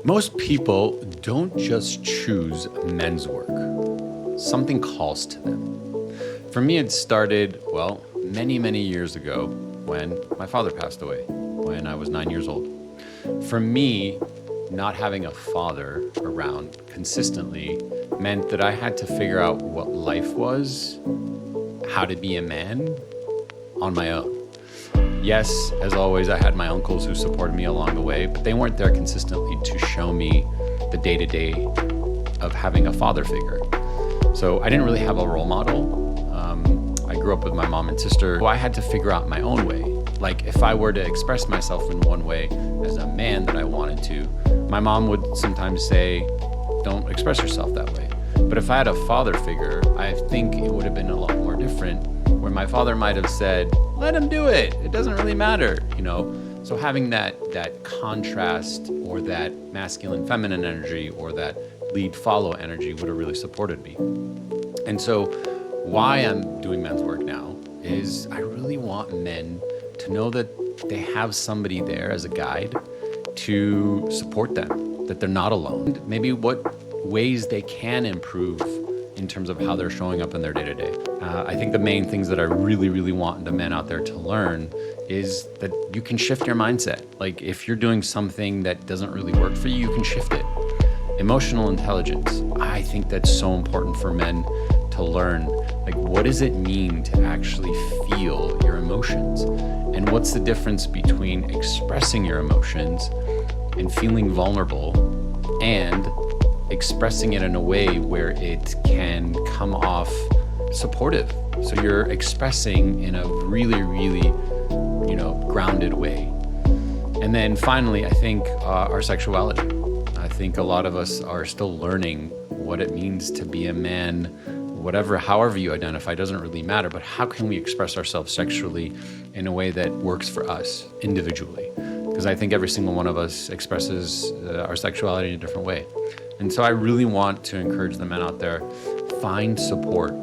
Most people don't just choose men's work. Something calls to them. For me, it started, many, many years ago when my father passed away, when I was 9 years old. For me, not having a father around consistently meant that I had to figure out what life was, how to be a man on my own. Yes, as always, I had my uncles who supported me along the way, but they weren't there consistently to show me the day-to-day of having a father figure. So I didn't really have a role model. I grew up with my mom and sister, so I had to figure out my own way. Like if I were to express myself in one way as a man that I wanted to, my mom would sometimes say, don't express yourself that way. But if I had a father figure, I think it would have been a lot more different, where my father might have said, let him do it. It doesn't really matter, So having that contrast or that masculine feminine energy or that lead follow energy would have really supported me. And so why I'm doing men's work now is I really want men to know that they have somebody there as a guide to support them, that they're not alone. Maybe what ways they can improve in terms of how they're showing up in their day-to-day. I think the main things that I really, really want the men out there to learn is that you can shift your mindset. Like if you're doing something that doesn't really work for you, you can shift it. Emotional intelligence, I think that's so important for men to learn. Like what does it mean to actually feel your emotions? And what's the difference between expressing your emotions and feeling vulnerable and expressing it in a way where it can come off supportive. So you're expressing in a really, really, grounded way. And then finally, I think our sexuality. I think a lot of us are still learning what it means to be a man, however you identify, doesn't really matter, but how can we express ourselves sexually in a way that works for us individually? Because I think every single one of us expresses our sexuality in a different way. And so I really want to encourage the men out there, find support.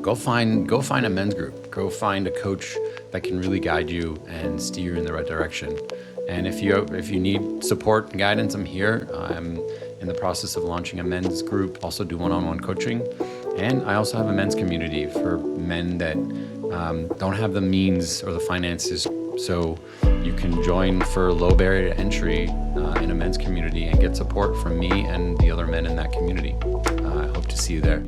Go find a men's group. Go find a coach that can really guide you and steer you in the right direction. And if you need support and guidance, I'm here. I'm in the process of launching a men's group, also do one-on-one coaching. And I also have a men's community for men that don't have the means or the finances. So you can join for low barrier to entry in a men's community and get support from me and the other men in that community. I hope to see you there.